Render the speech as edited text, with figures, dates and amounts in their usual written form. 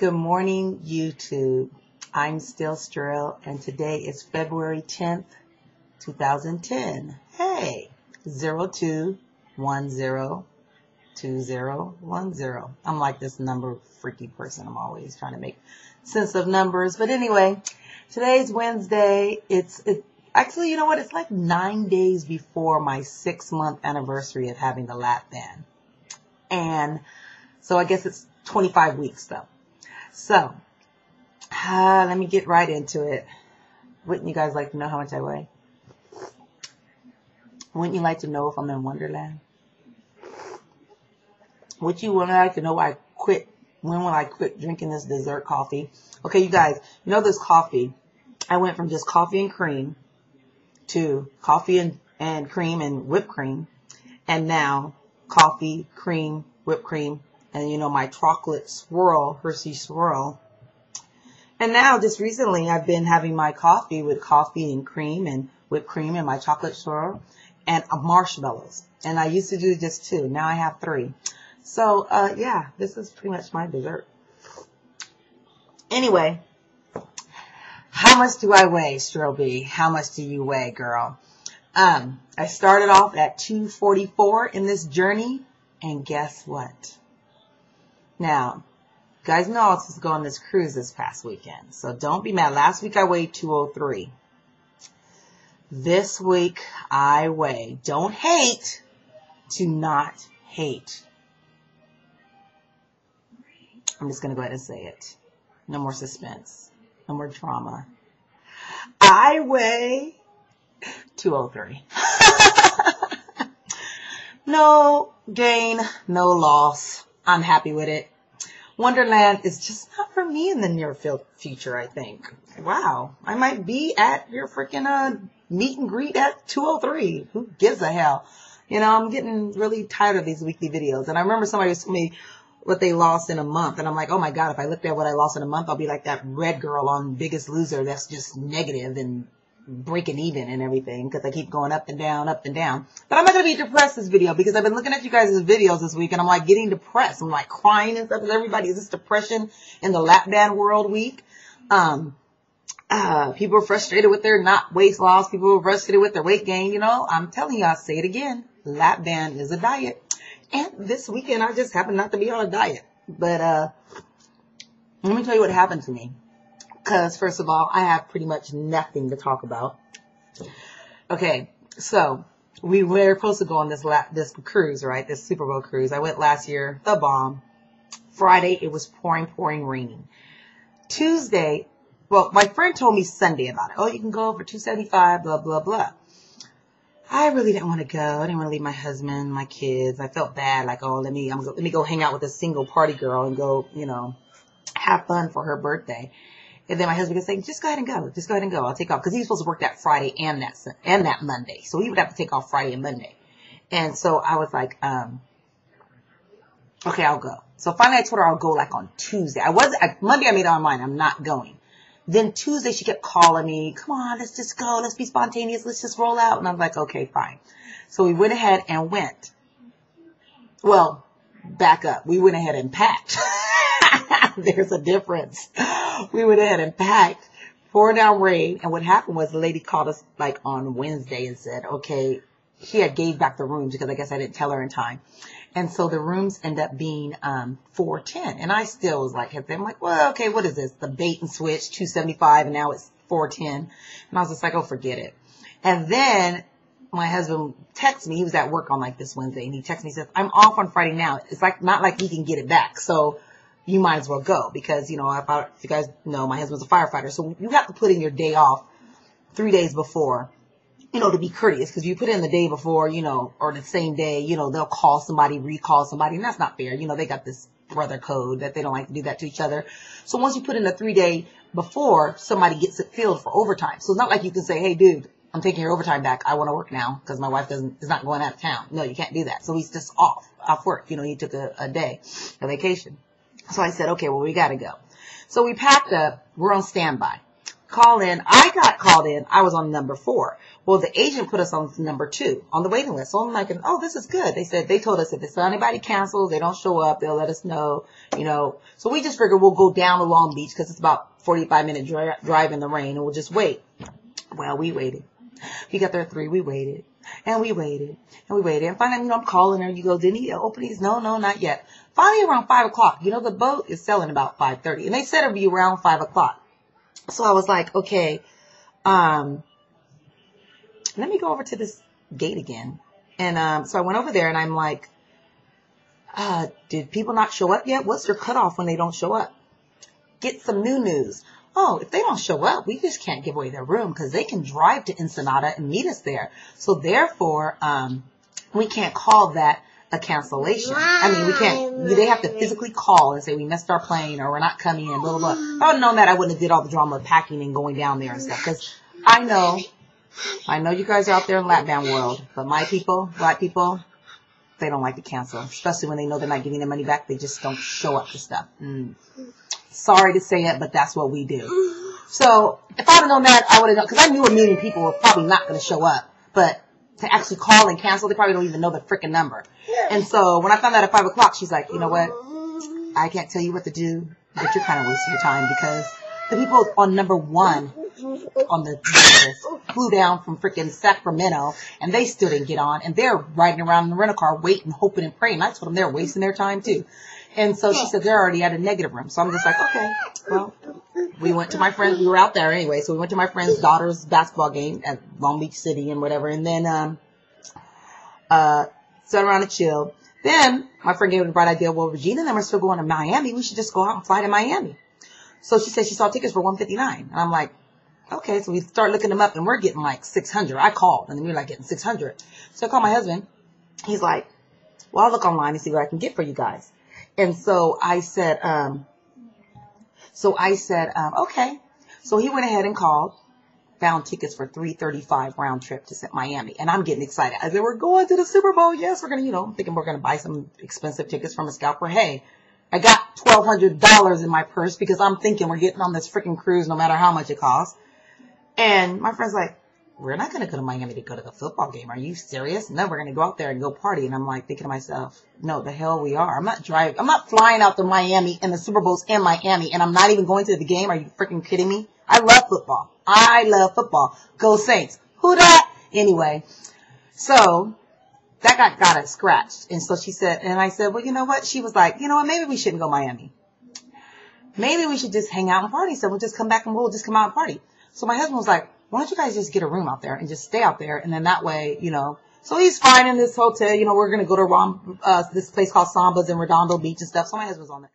Good morning, YouTube. I'm still Strill, and today is February 10th, 2010. Hey, 02102010. I'm like this number freaky person. I'm always trying to make sense of numbers. But anyway, today's Wednesday. Actually, you know what? It's like 9 days before my 6-month anniversary of having the Lapband. And so I guess it's 25 weeks though. So, let me get right into it. Wouldn't you guys like to know how much I weigh? Wouldn't you like to know if I'm in Wonderland? Would you like to know when will I quit drinking this dessert coffee? Okay, you guys, you know this coffee. I went from just coffee and cream to coffee and cream and whipped cream. And now coffee, cream, whipped cream, and you know, my chocolate swirl, Hershey swirl. And now just recently I've been having my coffee with coffee and cream and whipped cream and my chocolate swirl and marshmallows. And I used to do just 2. Now I have 3. So, yeah, this is pretty much my dessert. Anyway, how much do I weigh, Strill B? How much do you weigh, girl? I started off at 244 in this journey, and guess what? Now, you guys know I was supposed to go on this cruise this past weekend, so don't be mad. Last week I weighed 203. This week I weigh, don't hate, to not hate. I'm just going to go ahead and say it. No more suspense. No more drama. I weigh 203. No gain, no loss. I'm happy with it. Wonderland is just not for me in the near future, I think. Wow. I might be at your freaking meet and greet at 203. Who gives a hell? You know, I'm getting really tired of these weekly videos. And I remember somebody was telling me what they lost in a month. And I'm like, oh my God, if I looked at what I lost in a month, I'll be like that red girl on Biggest Loser that's just negative and breaking even and everything because I keep going up and down, up and down. But I'm not going to be depressed this video because I've been looking at you guys' videos this week and I'm like getting depressed. I'm like crying and stuff. Is this depression in the Lapband world week? People are frustrated with their weight loss. People are frustrated with their weight gain. You know, I'm telling you, I'll say it again. Lapband is a diet. And this weekend, I just happened not to be on a diet. But, let me tell you what happened to me. Because, first of all, I have pretty much nothing to talk about. Okay, so we were supposed to go on this cruise, right? This Super Bowl cruise. I went last year, the bomb. Friday, it was pouring, raining. Tuesday, well, my friend told me Sunday about it. Oh, you can go for $275, blah, blah, blah. I really didn't want to go. I didn't want to leave my husband, my kids. I felt bad, like, oh, let me go hang out with a single party girl and go, you know, have fun for her birthday. And then my husband could say, just go ahead and go. Just go ahead and go. I'll take off. Because he's supposed to work that Friday and that Monday. So he would have to take off Friday and Monday. And so I was like, okay, I'll go. So finally I told her I'll go like on Tuesday. Monday I made up my mind. I'm not going. Then Tuesday she kept calling me. Come on, let's just go. Let's be spontaneous. Let's just roll out. And I'm like, okay, fine. So we went ahead and went. Well, back up. We went ahead and packed. There's a difference. We went ahead and packed, poured down rain, and what happened was the lady called us like on Wednesday and said, okay, she had gave back the rooms because I guess I didn't tell her in time. And so the rooms end up being $410. And I still was like, I'm like, well, okay, what is this? The bait and switch, $275, and now it's $410. And I was just like, oh, forget it. And then my husband texted me. He was at work on like this Wednesday, and he texted me, he says, I'm off on Friday now. It's like not like he can get it back. So you might as well go because, you know, if you guys know, my husband's a firefighter. So you have to put in your day off 3 days before, you know, to be courteous. Because you put in the day before, you know, or the same day, you know, they'll call somebody, recall somebody. And that's not fair. You know, they got this brother code that they don't like to do that to each other. So once you put in the 3 day before, somebody gets it filled for overtime. So it's not like you can say, hey, dude, I'm taking your overtime back. I want to work now because my wife is not going out of town. No, you can't do that. So he's just off work. You know, he took a day, a vacation. So I said, okay, well, we got to go. So we packed up. We're on standby. call in. I got called in. I was on number 4. Well, the agent put us on number 2 on the waiting list. So I'm like, oh, this is good. They told us if anybody cancels, they don't show up, they'll let us know, So we just figured we'll go down to Long Beach because it's about 45-minute drive in the rain, and we'll just wait. Well, we waited. We got there at 3. We waited. And we waited. And we waited. And finally, I'm calling her. You go, didn't he open these? No, not yet. Finally, around 5 o'clock. The boat is selling about 5:30. And they said it'd be around 5 o'clock. So I was like, okay, let me go over to this gate again. And so I went over there, and I'm like, did people not show up yet? What's your cutoff when they don't show up? Get some new news. Oh, if they don't show up, we just can't give away their room because they can drive to Ensenada and meet us there. So therefore, we can't call that a cancellation. I mean, we can't, they have to physically call and say we missed our plane or we're not coming in, blah, blah, blah. If I would have known that, I wouldn't have did all the drama of packing and going down there and stuff. Because I know you guys are out there in Lapband world, but my people, black people, they don't like to cancel, especially when they know they're not getting their money back. They just don't show up to stuff. Sorry to say it, but that's what we do. So if I would have known that, I would have known, because I knew a million people were probably not going to show up, but to actually call and cancel, they probably don't even know the freaking number. And so when I found out at 5 o'clock, she's like, you know what? I can't tell you what to do, but you're kind of wasting your time because the people on number 1 on the list flew down from freaking Sacramento and they still didn't get on and they're riding around in the rental car waiting, hoping and praying. I told them they're wasting their time too. And so she said they're already at a negative room. So I'm just like, okay, well, we went to my friends. We were out there anyway. So we went to my friend's daughter's basketball game at Long Beach City and whatever. And then, sat around and chilled. Then my friend gave me the bright idea, well, Regina and them are still going to Miami. We should just go out and fly to Miami. So she said she saw tickets for $159. And I'm like, okay. So we start looking them up and we're getting like 600. I called and then we were like getting 600. So I called my husband. He's like, well, I'll look online and see what I can get for you guys. And so I said, okay. So he went ahead and called, found tickets for $335 round trip to Miami. And I'm getting excited. I said, we're going to the Super Bowl. Yes, we're going to, I'm thinking we're going to buy some expensive tickets from a scalper. Hey, I got $1,200 in my purse because I'm thinking we're getting on this freaking cruise no matter how much it costs. And my friend's like, we're not going to go to Miami to go to the football game. Are you serious? No, we're going to go out there and go party. And I'm like thinking to myself, no, the hell we are. I'm not flying out to Miami and the Super Bowl's in Miami and I'm not even going to the game. Are you freaking kidding me? I love football. Go Saints. Who dat? Anyway, so that got it scratched. And so she said, and I said, well, you know what? She was like, you know what? Maybe we shouldn't go Miami. Maybe we should just hang out and party. So we'll just come back and we'll just come out and party. So my husband was like, why don't you guys just get a room out there and just stay out there? And then that way, so he's fine in this hotel. We're going to go to this place called Samba's in Redondo Beach and stuff. So my husband's on there.